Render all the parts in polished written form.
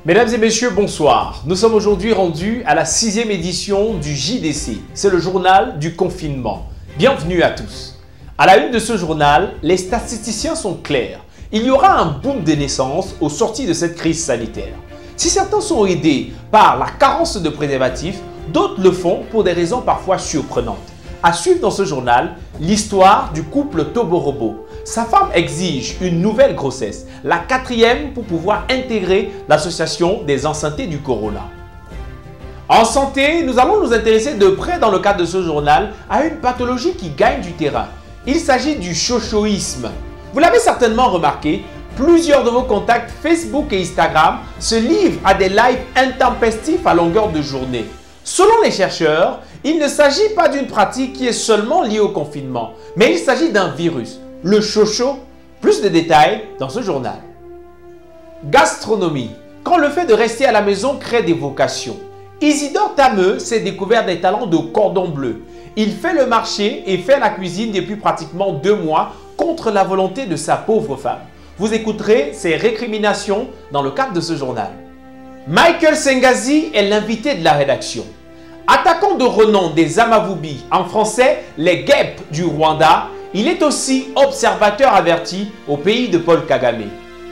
Mesdames et messieurs, bonsoir. Nous sommes aujourd'hui rendus à la 6e édition du JDC. C'est le journal du confinement. Bienvenue à tous. À la une de ce journal, les statisticiens sont clairs. Il y aura un boom des naissances au sorti de cette crise sanitaire. Si certains sont aidés par la carence de préservatifs, d'autres le font pour des raisons parfois surprenantes. À suivre dans ce journal, l'histoire du couple Toborobo. Sa femme exige une nouvelle grossesse, la 4e pour pouvoir intégrer l'association des enceintés du Corona. En santé, nous allons nous intéresser de près dans le cadre de ce journal à une pathologie qui gagne du terrain. Il s'agit du chochoïsme. Vous l'avez certainement remarqué, plusieurs de vos contacts Facebook et Instagram se livrent à des lives intempestifs à longueur de journée. Selon les chercheurs, il ne s'agit pas d'une pratique qui est seulement liée au confinement, mais il s'agit d'un virus, le chocho. Plus de détails dans ce journal. Gastronomie. Quand le fait de rester à la maison crée des vocations. Isidore Tameux s'est découvert des talents de cordon bleu. Il fait le marché et fait la cuisine depuis pratiquement 2 mois contre la volonté de sa pauvre femme. Vous écouterez ses récriminations dans le cadre de ce journal. Michael Sengazi est l'invité de la rédaction. Attaquant de renom des Amavubi, en français les guêpes du Rwanda, il est aussi observateur averti au pays de Paul Kagame.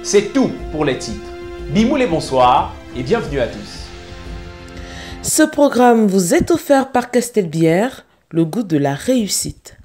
C'est tout pour les titres. Bimoulé, bonsoir et bienvenue à tous. Ce programme vous est offert par Castelbière, le goût de la réussite.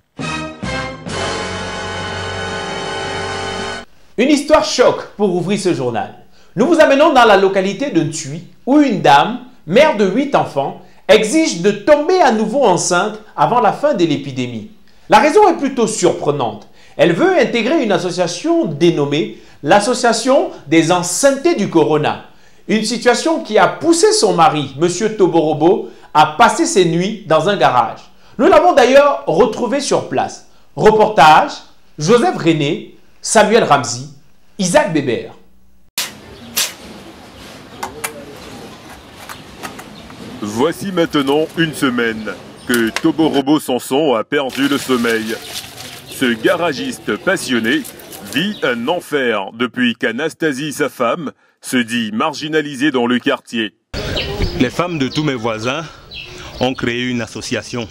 Une histoire choc pour ouvrir ce journal. Nous vous amenons dans la localité de Ntui, où une dame, mère de 8 enfants, exige de tomber à nouveau enceinte avant la fin de l'épidémie. La raison est plutôt surprenante. Elle veut intégrer une association dénommée l'Association des enceintés du Corona. Une situation qui a poussé son mari, M. Toborobo, à passer ses nuits dans un garage. Nous l'avons d'ailleurs retrouvé sur place. Reportage, Joseph René, Samuel Ramzi, Isaac Bébert. Voici maintenant une semaine que Toborobo Samson a perdu le sommeil. Ce garagiste passionné vit un enfer depuis qu'Anastasie, sa femme, se dit marginalisée dans le quartier. Les femmes de tous mes voisins ont créé une association.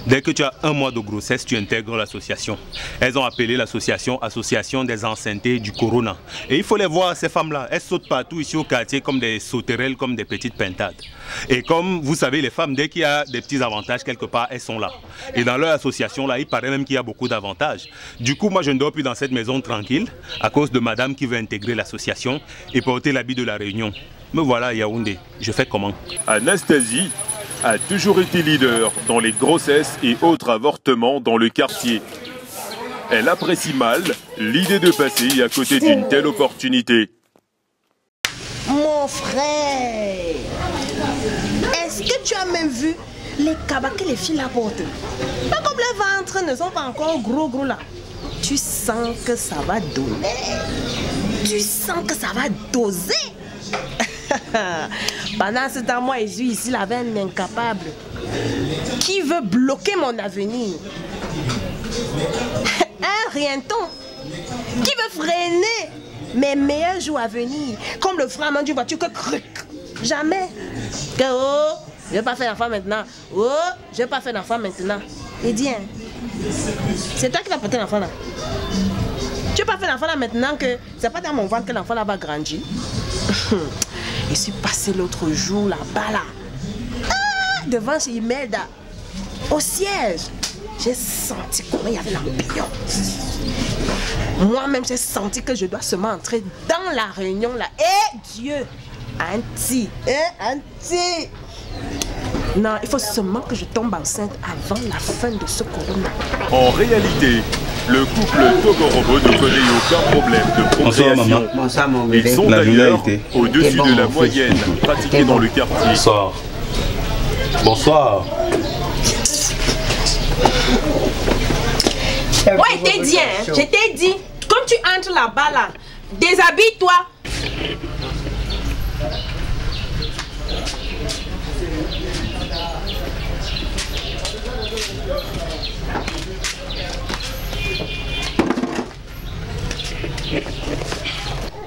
Dès que tu as 1 mois de grossesse, tu intègres l'association. Elles ont appelé l'association Association des enceintés du Corona. Et il faut les voir, ces femmes-là. Elles sautent partout ici au quartier comme des sauterelles, comme des petites pintades. Et comme vous savez, les femmes, dès qu'il y a des petits avantages quelque part, elles sont là. Et dans leur association-là, il paraît même qu'il y a beaucoup d'avantages. Du coup, moi, je ne dors plus dans cette maison tranquille à cause de madame qui veut intégrer l'association et porter l'habit de la réunion. Me voilà à Yaoundé. Je fais comment? Anastasie a toujours été leader dans les grossesses et autres avortements dans le quartier. Elle apprécie mal l'idée de passer à côté d'une telle opportunité. Mon frère, est-ce que tu as même vu les cabas que les filles apportent? Pas comme les ventres ne sont pas encore gros là. Tu sens que ça va donner. Tu sens que ça va doser. Pendant ce temps, moi, je suis ici, la veine incapable. Qui veut bloquer mon avenir? Un rienton. Qui veut freiner mes meilleurs jours à venir? Comme le freinement d'une voiture que cric. Jamais. Que oh, je ne vais pas faire d'enfant maintenant. Oh, je ne vais pas faire d'enfant maintenant. Et dis, hein, c'est toi qui vas porter l'enfant là. Tu ne vas pas faire l'enfant là maintenant que c'est pas dans mon ventre que l'enfant là va grandir. Je suis passé l'autre jour là-bas là. Devant chez Imelda. Au siège. J'ai senti comment il y avait l'ambiance. Moi-même j'ai senti que je dois seulement entrer dans la réunion là. Eh Dieu! Anti! Anti! Non, il faut seulement que je tombe enceinte avant la fin de ce corona. En réalité, le couple Toborobo ne connaît aucun problème de procréation. Bonsoir, mon bébé. Ils sont d'ailleurs au-dessus de la moyenne pratiquée dans le quartier. Bonsoir. Bonsoir. Ouais, je t'ai dit, hein, je t'ai dit, quand tu entres là-bas là, déshabille-toi.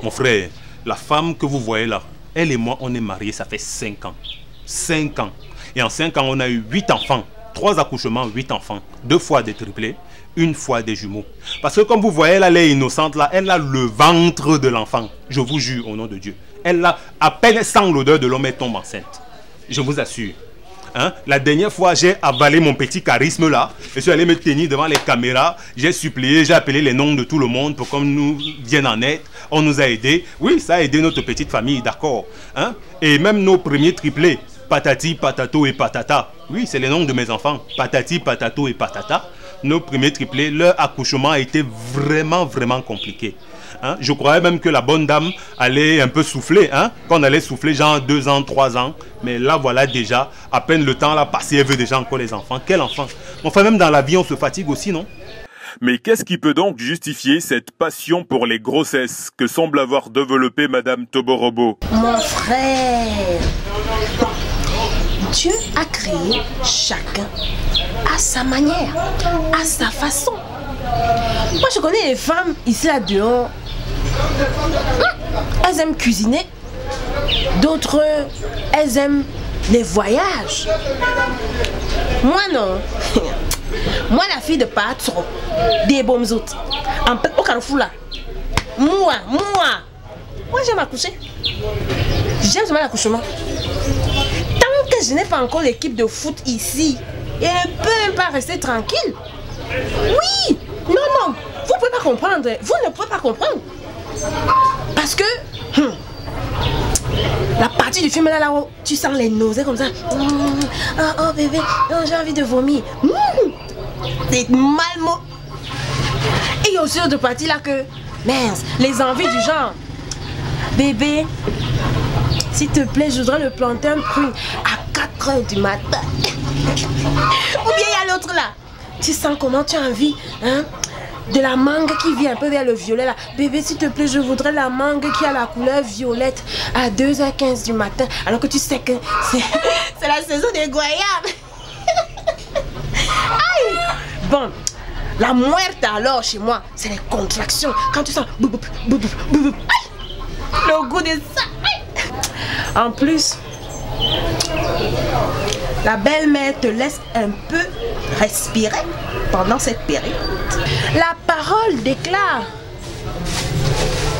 Mon frère, la femme que vous voyez là, Elle et moi, on est mariés, ça fait 5 ans. 5 ans. Et en 5 ans, on a eu 8 enfants. 3 accouchements, 8 enfants. 2 fois des triplés, 1 fois des jumeaux. Parce que comme vous voyez, elle est innocente là, elle a le ventre de l'enfant. Je vous jure au nom de Dieu. Elle a à peine sent l'odeur de l'homme, elle tombe enceinte. Je vous assure. Hein? La dernière fois, j'ai avalé mon petit charisme là. Je suis allé me tenir devant les caméras. J'ai supplié, j'ai appelé les noms de tout le monde pour qu'on nous vienne en aide. On nous a aidés. Oui, ça a aidé notre petite famille, d'accord. Hein? Et même nos premiers triplés. Patati, patato et patata. Oui, c'est les noms de mes enfants. Patati, patato et patata. Nos premiers triplés, leur accouchement a été vraiment, vraiment compliqué. Hein? Je croyais même que la bonne dame allait un peu souffler, hein? Qu'on allait souffler genre 2 ans, 3 ans. Mais là, voilà déjà, à peine le temps l'a passé, elle veut déjà encore les enfants. Quel enfant? Enfin, même dans la vie, on se fatigue aussi, non? Mais qu'est-ce qui peut donc justifier cette passion pour les grossesses que semble avoir développée Madame Toborobo? Mon frère, Dieu a créé chacun à sa manière, à sa façon. Moi, je connais les femmes ici là dehors. Elles aiment cuisiner. D'autres, elles aiment les voyages. Moi, non. Moi, la fille de patron, des bombes autres, au Carrefour là. Moi, j'aime accoucher. J'aime seulement l'accouchement. Tant que je n'ai pas encore l'équipe de foot ici, et elle ne peut même pas rester tranquille. Oui, non, vous ne pouvez pas comprendre. Vous ne pouvez pas comprendre. Parce que la partie du film là où tu sens les nausées comme ça. Oh bébé, j'ai envie de vomir. C'est mal. Et il y a aussi d'autres parties là que, mince, les envies du genre. Bébé, s'il te plaît, je voudrais le planter un prune à 4 h du matin. Ou bien il y a l'autre là. Tu sens comment tu as envie, hein, de la mangue qui vient un peu vers le violet là. Bébé, s'il te plaît, je voudrais la mangue qui a la couleur violette à 2 h 15 du matin. Alors que tu sais que c'est la saison des goyables. Aïe. Bon, la muerte alors chez moi, c'est les contractions. Quand tu sens boum, boum, boum, boum, boum, le goût de ça. Aïe. En plus, la belle-mère te laisse un peu respirer pendant cette période. La parole déclare,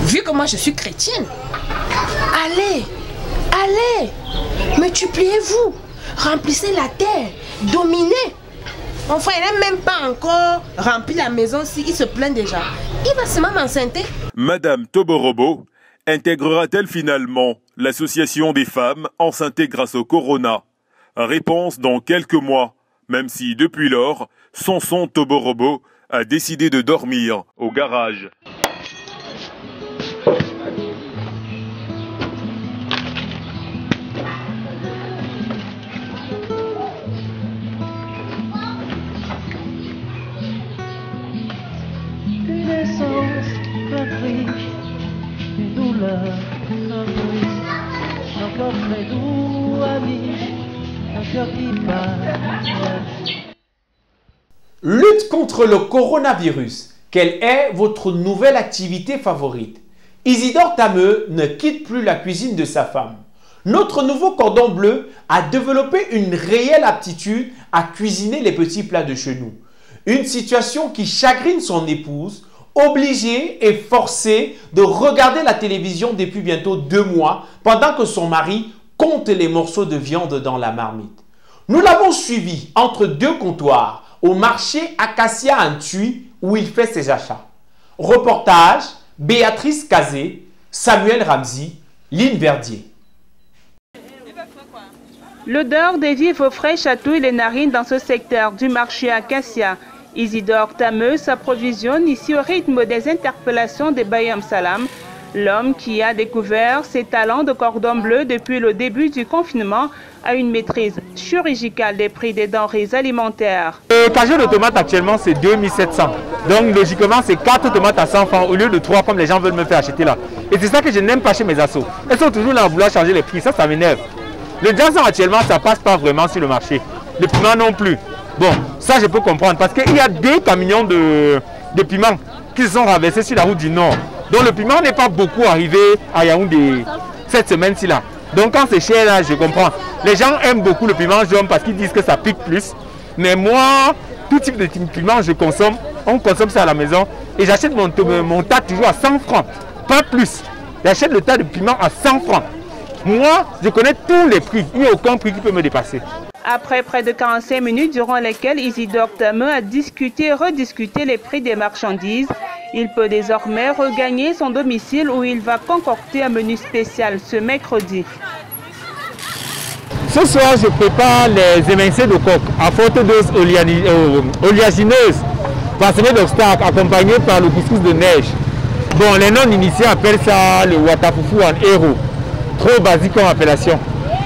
vu que moi je suis chrétienne, allez, multipliez-vous, remplissez la terre, dominez. Mon frère, il n'a même pas encore rempli la maison s'il se plaint déjà. Il va seulement m'enceinter. Madame Toborobo intégrera-t-elle finalement l'association des femmes enceintes grâce au corona? Réponse dans quelques mois, même si depuis lors, Samson Toborobo a décidé de dormir au garage. Une essence, un cri, une douleur, un bruit, un corps très doux, ami, un cœur qui bat. Lutte contre le coronavirus. Quelle est votre nouvelle activité favorite? Isidore Tameux ne quitte plus la cuisine de sa femme. Notre nouveau cordon bleu a développé une réelle aptitude à cuisiner les petits plats de chez nous. Une situation qui chagrine son épouse, obligée et forcée de regarder la télévision depuis bientôt 2 mois pendant que son mari compte les morceaux de viande dans la marmite. Nous l'avons suivi entre 2 comptoirs au marché Acacia à Thuy où il fait ses achats. Reportage, Béatrice Kazé, Samuel Ramsey, Lynn Verdier. L'odeur des vivres frais chatouille les narines dans ce secteur du marché Acacia. Isidore Tameux s'approvisionne ici au rythme des interpellations de Bayam Salam, l'homme qui a découvert ses talents de cordon bleu depuis le début du confinement a une maîtrise chirurgicale des prix des denrées alimentaires. Le casier de tomates actuellement c'est 2700. Donc logiquement c'est 4 tomates à 100 francs au lieu de 3 comme les gens veulent me faire acheter là. Et c'est ça que je n'aime pas chez mes assos. Elles sont toujours là à vouloir changer les prix, ça m'énerve. Le diamant actuellement ça passe pas vraiment sur le marché. Le piment non plus. Bon, ça je peux comprendre parce qu'il y a 2 camions de piment qui se sont renversés sur la route du Nord. Donc le piment n'est pas beaucoup arrivé à Yaoundé. cette semaine-ci là. Donc quand c'est cher là, je comprends. Les gens aiment beaucoup le piment jaune parce qu'ils disent que ça pique plus. Mais moi, tout type de piment je consomme. On consomme ça à la maison. Et j'achète mon tas toujours à 100 francs. Pas plus. J'achète le tas de piment à 100 francs. Moi, je connais tous les prix. Il n'y a aucun prix qui peut me dépasser. Après près de 45 minutes durant lesquelles Isidore Tameu a discuté et rediscuté les prix des marchandises, il peut désormais regagner son domicile où il va concocter un menu spécial ce mercredi. Ce soir, je prépare les émincés de coque à forte dose oléagineuse, parsemé d'obstacles, accompagné par le couscous de neige. Bon, les non-initiés appellent ça le watafoufou en héros. Trop basique comme appellation.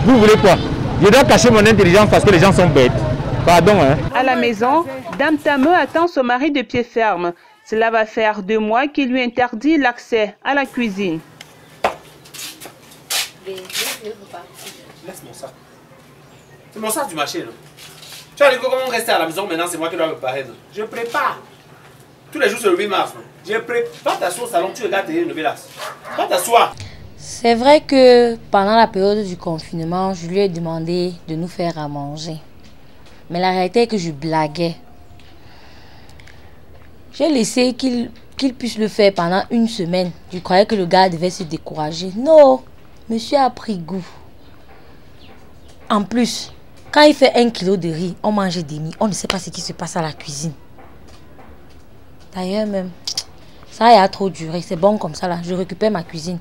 Vous voulez quoi? Je dois cacher mon intelligence parce que les gens sont bêtes. Pardon, hein. À la maison, Dame Tameu attend son mari de pied ferme. Cela va faire 2 mois qu'il lui interdit l'accès à la cuisine. Laisse mon sac. C'est mon sac du marché, là. Tu vas dire comment rester à la maison maintenant, c'est moi qui dois me préparer. Je prépare. Tous les jours, c'est le 8 mars. Je prépare. Va t'asseoir au salon, tu regardes tes nouvelles. Va t'asseoir. C'est vrai que pendant la période du confinement, je lui ai demandé de nous faire à manger. Mais la réalité est que je blaguais. J'ai laissé qu'il puisse le faire pendant 1 semaine. Je croyais que le gars devait se décourager. Non, monsieur a pris goût. En plus, quand il fait 1 kilo de riz, on mange demi. On ne sait pas ce qui se passe à la cuisine. D'ailleurs même, ça a trop duré. C'est bon comme ça là. Je récupère ma cuisine.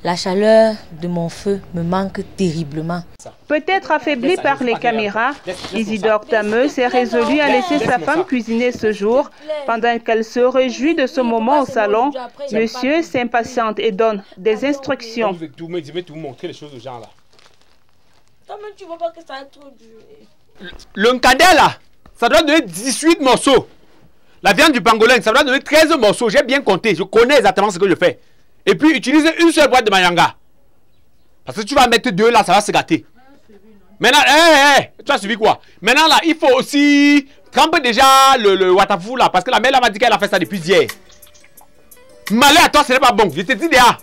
La chaleur de mon feu me manque terriblement. Peut-être affaibli par les caméras, Isidore Tameu s'est résolu à laisser sa femme cuisiner ce jour. Pendant qu'elle se réjouit de ce moment au salon, monsieur s'impatiente et donne des instructions. Je vais tout montrer les choses aux gens là. Tu vois pas que ça a trop duré. Le cadet là, ça doit donner 18 morceaux. La viande du pangolin, ça doit donner 13 morceaux. J'ai bien compté, je connais exactement ce que je fais. Et puis utiliser une seule boîte de mayanga. Parce que tu vas mettre 2 là, ça va se gâter. Maintenant, tu as suivi quoi? Maintenant là, il faut aussi tremper déjà le watafu là. Parce que la mère m'a dit qu'elle a fait ça depuis hier. Malheur à toi, ce n'est pas bon. Je te dis déjà.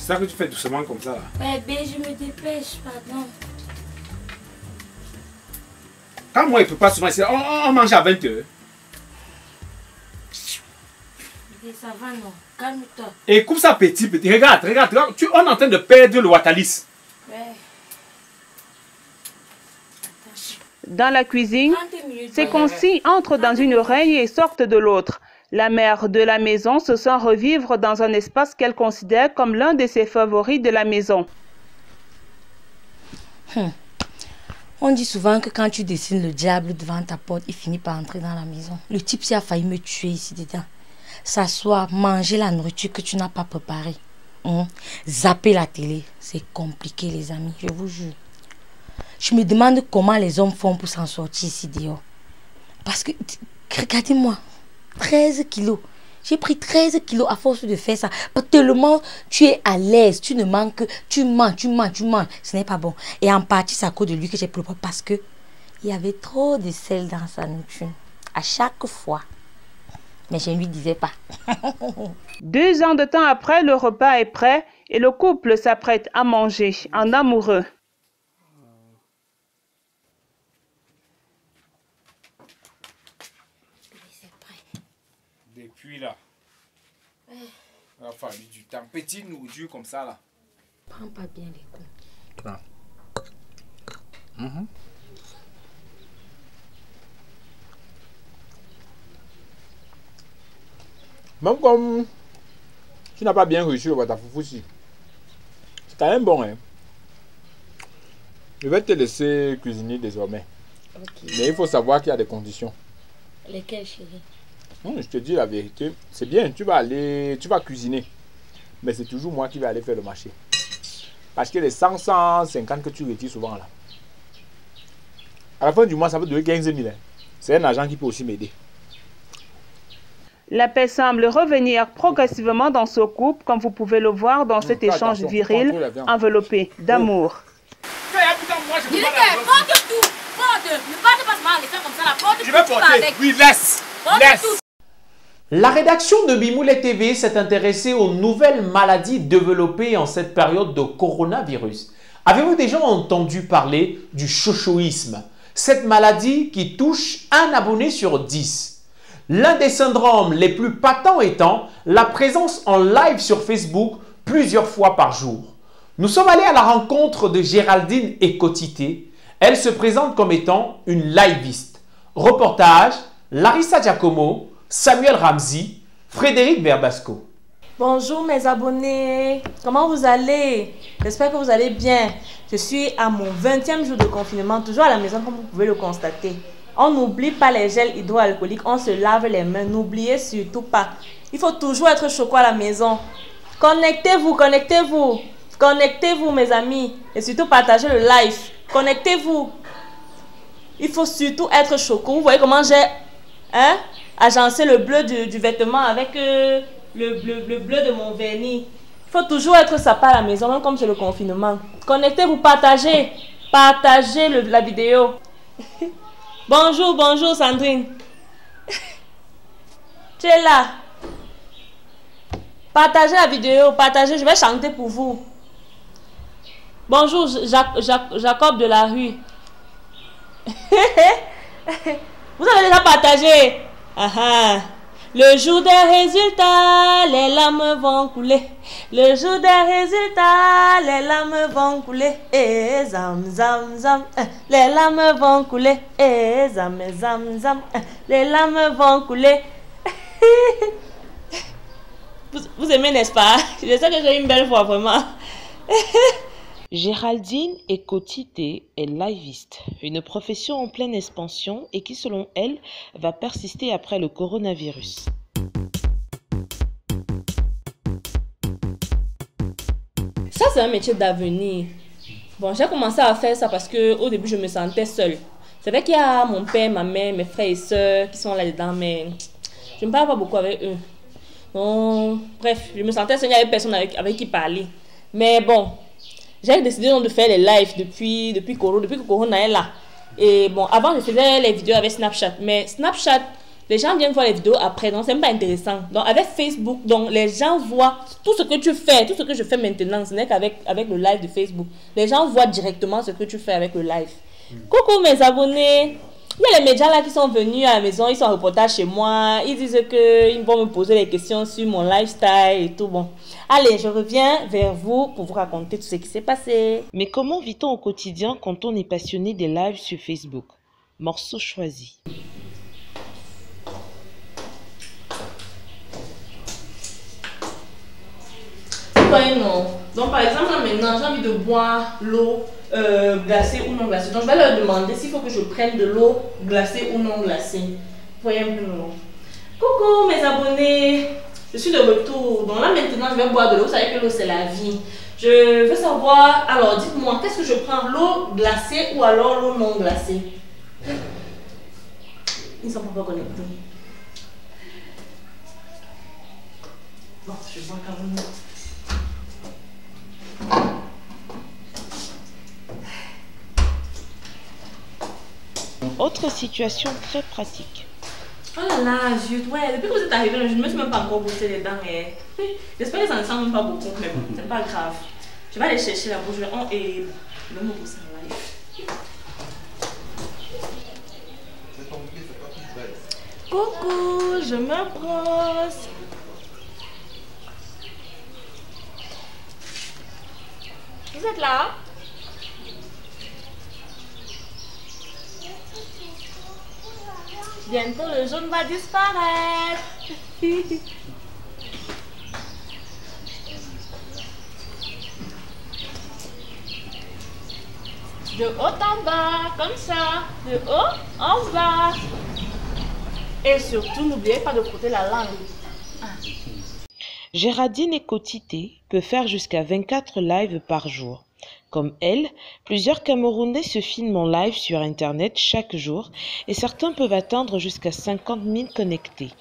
C'est ça que tu fais doucement comme ça là. Bébé, je me dépêche, pardon. Quand moi il ne peut pas souvent ici, on mange à 20 heures. Ça va non, calme-toi. Et coupe ça petit. Regarde, on est en train de perdre le watalis. Ouais. Dans la cuisine, ces consignes entrent dans une oreille et sortent de l'autre. La mère de la maison se sent revivre dans un espace qu'elle considère comme l'un de ses favoris de la maison. On dit souvent que quand tu dessines le diable devant ta porte, il finit par entrer dans la maison. Le type s'y a failli me tuer ici dedans. S'asseoir, manger la nourriture que tu n'as pas préparée. Zapper la télé, c'est compliqué les amis, je vous jure. Je me demande comment les hommes font pour s'en sortir ici dehors. Parce que, regardez-moi. 13 kilos. J'ai pris 13 kilos à force de faire ça. Tellement tu es à l'aise, tu ne manques, tu manges. Ce n'est pas bon. Et en partie, c'est à cause de lui que j'ai pris le poids parce que il y avait trop de sel dans sa nourriture. À chaque fois. Mais je ne lui disais pas. 2 ans de temps après, le repas est prêt et le couple s'apprête à manger en amoureux. Depuis là, il a fallu du temps. Petite nourriture comme ça là. Prends pas bien les coups. Même comme tu n'as pas bien réussi le watafoufou ici, c'est quand même bon hein. Je vais te laisser cuisiner désormais. Okay. Mais il faut savoir qu'il y a des conditions. Lesquelles, chérie? Je te dis la vérité, c'est bien, tu vas cuisiner. Mais c'est toujours moi qui vais aller faire le marché. Parce que les 150 que tu retires souvent là, à la fin du mois, ça va donner 15 000. Hein. C'est un agent qui peut aussi m'aider. La paix semble revenir progressivement dans ce couple, comme vous pouvez le voir dans cet échange viril enveloppé d'amour. Je vais porter. Oui, laisse. La rédaction de Bimoulé TV s'est intéressée aux nouvelles maladies développées en cette période de coronavirus. Avez-vous déjà entendu parler du chochoïsme? Cette maladie qui touche un abonné sur 10. L'un des syndromes les plus patents étant la présence en live sur Facebook plusieurs fois par jour. Nous sommes allés à la rencontre de Géraldine Ekotité. Elle se présente comme étant une liviste. Reportage, Larissa Giacomo, Samuel Ramsey, Frédéric Verbasco. Bonjour mes abonnés, comment vous allez? J'espère que vous allez bien. Je suis à mon 20e jour de confinement, toujours à la maison comme vous pouvez le constater. On n'oublie pas les gels hydroalcooliques, on se lave les mains, n'oubliez surtout pas. Il faut toujours être choco à la maison. Connectez-vous, connectez-vous. Connectez-vous mes amis et surtout partagez le live. Connectez-vous. Il faut surtout être choco. Vous voyez comment j'ai agencé le bleu du vêtement avec le bleu de mon vernis. Il faut toujours être sympa à la maison, même comme c'est le confinement. Connectez-vous, partagez. Partagez la vidéo. Bonjour, bonjour Sandrine. Tu es là. Partagez la vidéo, partagez, je vais chanter pour vous. Bonjour Jacob de la rue. Vous avez déjà partagé. Le jour des résultats, les larmes vont couler. Le jour des résultats, les larmes vont couler. Et zam zam zam, les larmes vont couler. Et zam zam zam, les larmes vont couler. Vous aimez, n'est-ce pas? Je sais que j'ai une belle voix, vraiment. Géraldine Ekotité est liviste, une profession en pleine expansion et qui, selon elle, va persister après le coronavirus. Ça, c'est un métier d'avenir. Bon, j'ai commencé à faire ça parce qu'au début, je me sentais seule. C'est vrai qu'il y a mon père, ma mère, mes frères et sœurs qui sont là-dedans, mais je ne parle pas beaucoup avec eux. Donc, bref, je me sentais seule, il n'y avait personne avec qui parler. Mais bon, j'ai décidé donc de faire les lives depuis que Corona est là. Et bon, avant, je faisais les vidéos avec Snapchat. Mais Snapchat, les gens viennent voir les vidéos après, donc c'est même pas intéressant. Donc avec Facebook, donc les gens voient tout ce que tu fais, tout ce que je fais maintenant, ce n'est qu'avec le live de Facebook. Les gens voient directement ce que tu fais avec le live. Coucou mes abonnés. Il y a les médias là qui sont venus à la maison, ils sont en reportage chez moi, ils disent qu'ils vont me poser des questions sur mon lifestyle et tout. Bon, allez, je reviens vers vous pour vous raconter tout ce qui s'est passé. Mais comment vit-on au quotidien quand on est passionné des lives sur Facebook? Morceau choisi. Ouais, non. Donc par exemple, là, maintenant, j'ai envie de boire l'eau glacée ou non glacée. Donc je vais leur demander s'il faut que je prenne de l'eau glacée ou non glacée. Voyez un peu non. Coucou mes abonnés, je suis de retour. Donc là maintenant, je vais boire de l'eau. Vous savez que l'eau c'est la vie. Je veux savoir, alors dites-moi, qu'est-ce que je prends, l'eau glacée ou alors l'eau non glacée? Ils ne sont pas connectés. Bon, je bois quand même. Autre situation très pratique. Oh là là, zut, ouais, depuis que vous êtes arrivé, je ne me suis même pas encore brossé les dents. J'espère que ça ne sent même pas beaucoup, mais bon, c'est pas grave. Je vais aller chercher la bouche et je vais me brosser en live. Coucou, je me brosse. Vous êtes là? Bientôt le jaune va disparaître. De haut en bas, comme ça. De haut en bas. Et surtout, n'oubliez pas de frotter la langue. Géraldine Ekotité peut faire jusqu'à 24 lives par jour. Comme elle, plusieurs Camerounais se filment en live sur Internet chaque jour et certains peuvent atteindre jusqu'à 50 000 connectés.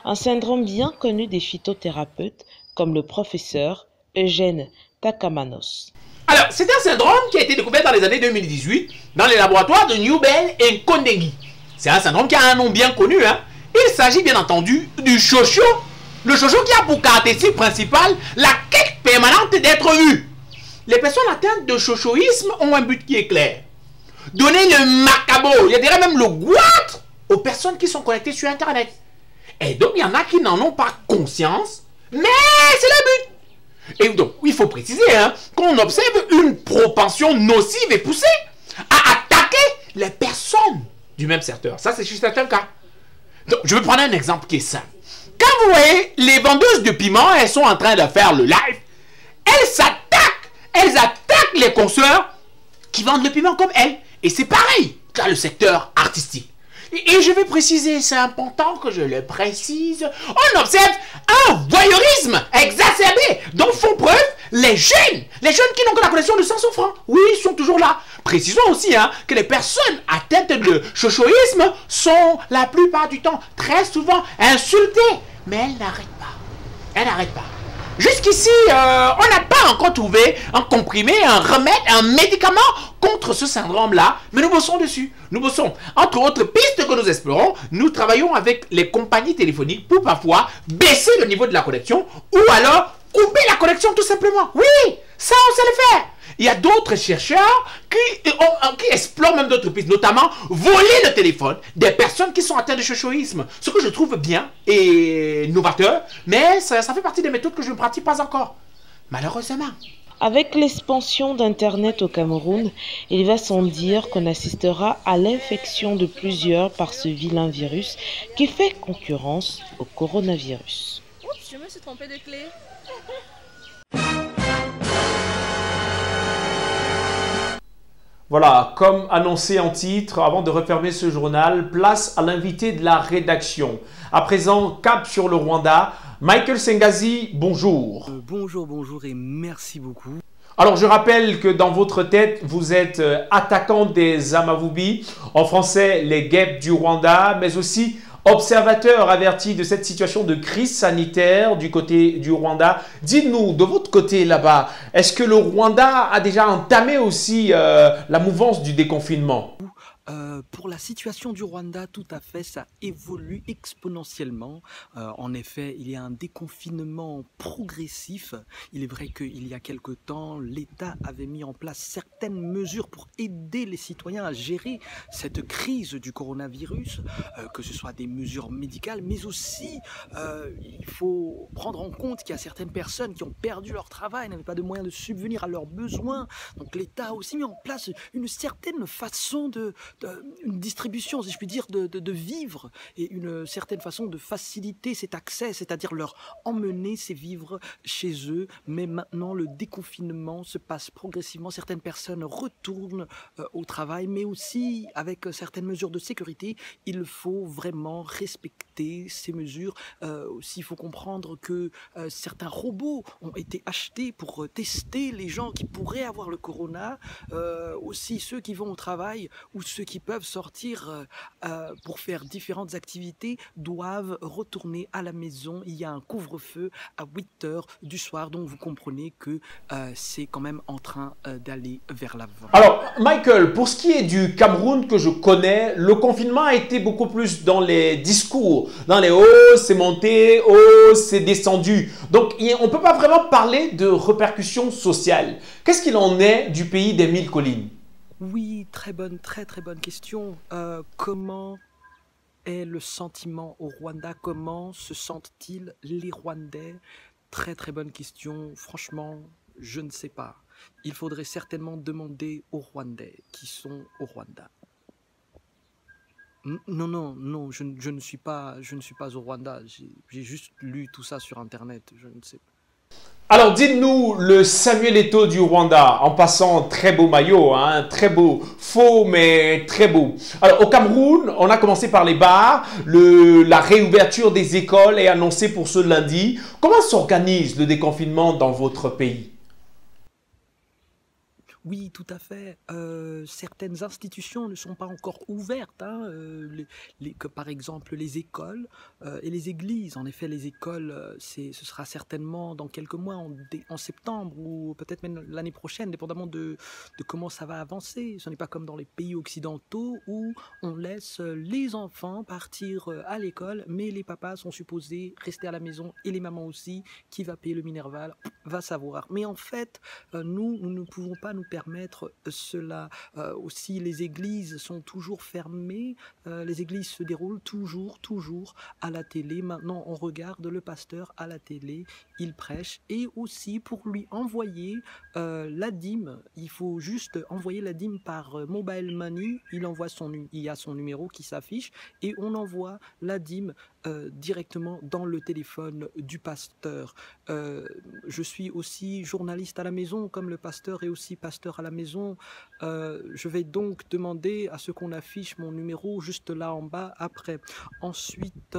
Un syndrome bien connu des phytothérapeutes comme le professeur Eugène Takamanos. Alors, c'est un syndrome qui a été découvert dans les années 2018 dans les laboratoires de Newbell et Kondegi. C'est un syndrome qui a un nom bien connu. Il s'agit bien entendu du chocho. Le chocho qui a pour caractéristique principale la quête permanente d'être vu. Les personnes atteintes de chochoïsme ont un but qui est clair. Donner le macabo, je dirais même le goitre aux personnes qui sont connectées sur Internet. Et donc, il y en a qui n'en ont pas conscience, mais c'est le but. Et donc, il faut préciser qu'on observe une propension nocive et poussée à attaquer les personnes du même secteur. Ça, c'est juste certains cas. Donc, je vais prendre un exemple qui est simple. Quand vous voyez les vendeuses de piments, elles sont en train de faire le live, elles attaquent les consoeurs qui vendent le piment comme elles. Et c'est pareil dans le secteur artistique. Et je vais préciser, c'est important que je le précise, on observe un voyeurisme exacerbé dont font preuve les jeunes qui n'ont que la connexion de 500 francs. Oui, ils sont toujours là. Précisons aussi que les personnes atteintes de chochoïsme sont la plupart du temps très souvent insultées. Mais elles n'arrêtent pas. Elles n'arrêtent pas. Jusqu'ici, on n'a pas encore trouvé un comprimé, un remède, un médicament contre ce syndrome-là, mais nous bossons dessus. Nous bossons. Entre autres pistes que nous explorons, nous travaillons avec les compagnies téléphoniques pour parfois baisser le niveau de la connexion ou alors couper la connexion tout simplement. Oui, ça on sait le faire. Il y a d'autres chercheurs qui explorent même d'autres pistes, notamment voler le téléphone des personnes qui sont atteintes de chochoïsme. Ce que je trouve bien et novateur, mais ça fait partie des méthodes que je ne pratique pas encore, malheureusement. Avec l'expansion d'Internet au Cameroun, il va sans dire qu'on assistera à l'infection de plusieurs par ce vilain virus qui fait concurrence au coronavirus. Oups, je me suis trompée de clé. Voilà, comme annoncé en titre, avant de refermer ce journal, place à l'invité de la rédaction. À présent, cap sur le Rwanda. Michael Sengazi, bonjour. Bonjour et merci beaucoup. Alors, je rappelle que dans votre tête, vous êtes attaquant des Amavubi, en français les guêpes du Rwanda, mais aussi observateur averti de cette situation de crise sanitaire du côté du Rwanda. Dites-nous, de votre côté là-bas, est-ce que le Rwanda a déjà entamé aussi la mouvance du déconfinement ? Pour la situation du Rwanda, tout à fait, ça évolue exponentiellement. En effet, il y a un déconfinement progressif. Il est vrai qu'il y a quelque temps, l'État avait mis en place certaines mesures pour aider les citoyens à gérer cette crise du coronavirus, que ce soit des mesures médicales, mais aussi il faut prendre en compte qu'il y a certaines personnes qui ont perdu leur travail, n'avaient pas de moyens de subvenir à leurs besoins. Donc l'État a aussi mis en place une certaine façon une distribution, si je puis dire, de vivres et une certaine façon de faciliter cet accès, c'est-à-dire leur emmener ces vivres chez eux. Mais maintenant, le déconfinement se passe progressivement. Certaines personnes retournent au travail, mais aussi avec certaines mesures de sécurité. Il faut vraiment respecter ces mesures. Aussi, il faut comprendre que certains robots ont été achetés pour tester les gens qui pourraient avoir le corona. Aussi, ceux qui vont au travail ou ceux qui peuvent sortir pour faire différentes activités doivent retourner à la maison. Il y a un couvre-feu à 8 h du soir, donc vous comprenez que c'est quand même en train d'aller vers l'avant. Alors, Michael, pour ce qui est du Cameroun que je connais, le confinement a été beaucoup plus dans les discours. Dans les hauts, c'est monté, hauts, c'est descendu. Donc, on ne peut pas vraiment parler de répercussions sociales. Qu'est-ce qu'il en est du pays des 1000 collines ? Oui, très bonne question. Comment est le sentiment au Rwanda? Comment se sentent-ils les Rwandais? Très bonne question. Franchement, je ne sais pas. Il faudrait certainement demander aux Rwandais qui sont au Rwanda. Non, je ne suis pas au Rwanda. J'ai juste lu tout ça sur Internet. Je ne sais pas. Alors, dites-nous le Samuel Eto'o du Rwanda, en passant très beau maillot, très beau, faux mais très beau. Alors, au Cameroun, on a commencé par les bars, la réouverture des écoles est annoncée pour ce lundi. Comment s'organise le déconfinement dans votre pays ? Oui, tout à fait. Certaines institutions ne sont pas encore ouvertes, hein, par exemple les écoles et les églises. En effet, les écoles, ce sera certainement dans quelques mois, en septembre ou peut-être même l'année prochaine, dépendamment de comment ça va avancer. Ce n'est pas comme dans les pays occidentaux où on laisse les enfants partir à l'école, mais les papas sont supposés rester à la maison et les mamans aussi. Qui va payer le Minerval va savoir. Mais en fait, nous ne pouvons pas nous permettre cela. Aussi, les églises sont toujours fermées. Les églises se déroulent toujours à la télé. Maintenant, on regarde le pasteur à la télé, il prêche. Et aussi, pour lui envoyer la dîme, il faut juste envoyer la dîme par mobile money. Il y a son numéro qui s'affiche et on envoie la dîme directement dans le téléphone du pasteur. Je suis aussi journaliste à la maison, comme le pasteur est aussi pasteur à la maison. Je vais donc demander à ce qu'on affiche mon numéro juste là en bas après. Ensuite,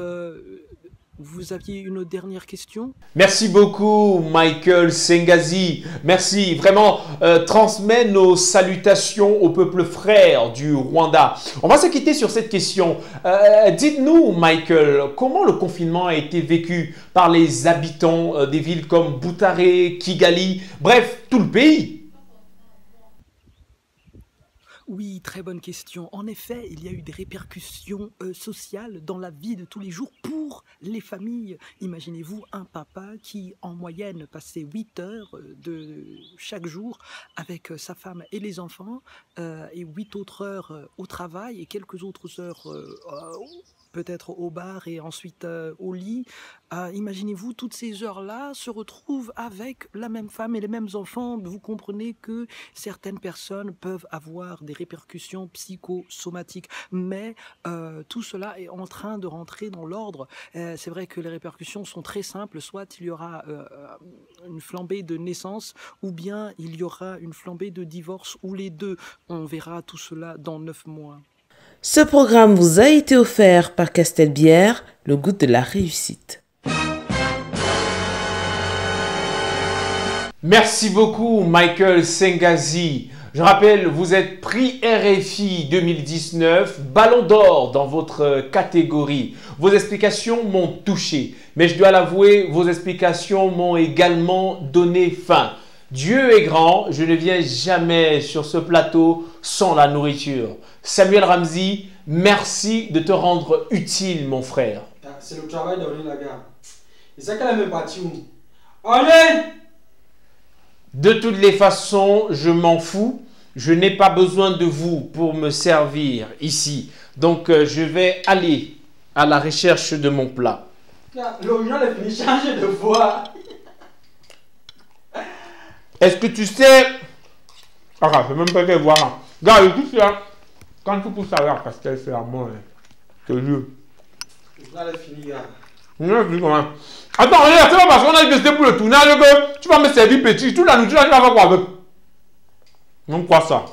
vous aviez une dernière question? Merci beaucoup, Michael Sengazi. Merci. Vraiment, transmets nos salutations au peuple frère du Rwanda. On va se quitter sur cette question. Dites-nous, Michael, comment le confinement a été vécu par les habitants des villes comme Butare, Kigali, bref, tout le pays? Oui, très bonne question. En effet, il y a eu des répercussions sociales dans la vie de tous les jours pour les familles. Imaginez-vous un papa qui, en moyenne, passait 8 heures de chaque jour avec sa femme et les enfants et 8 autres heures au travail et quelques autres heures peut-être au bar et ensuite au lit. Imaginez-vous, toutes ces heures-là se retrouvent avec la même femme et les mêmes enfants. Vous comprenez que certaines personnes peuvent avoir des répercussions psychosomatiques. Mais tout cela est en train de rentrer dans l'ordre. C'est vrai que les répercussions sont très simples. Soit il y aura une flambée de naissance ou bien il y aura une flambée de divorce ou les deux. On verra tout cela dans 9 mois. Ce programme vous a été offert par Castelbière, le goût de la réussite. Merci beaucoup, Michael Sengazi. Je rappelle, vous êtes prix RFI 2019, Ballon d'Or dans votre catégorie. Vos explications m'ont touché, mais je dois l'avouer, vos explications m'ont également donné faim. Dieu est grand, je ne viens jamais sur ce plateau sans la nourriture. Samuel Ramzi, merci de te rendre utile, mon frère. C'est le travail d'Orly Lagarde. C'est ça qu'elle est même partie où? Allez! De toutes les façons, je m'en fous. Je n'ai pas besoin de vous pour me servir ici. Donc, je vais aller à la recherche de mon plat. L'original est fini, changer de voix. Est-ce que tu sais... Ah, je ne sais même pas quelle voix. Regarde, écoute ça. Quand tu pousses ça là, parce qu'elle fait à moi, je te jure. L'original est fini, gars. Non, plus comment. Attends, regarde, c'est pas parce qu'on a décidé pour le tournage que tu vas me servir petit. Toute la nourriture, tu vas faire quoi avec? Non, quoi ça?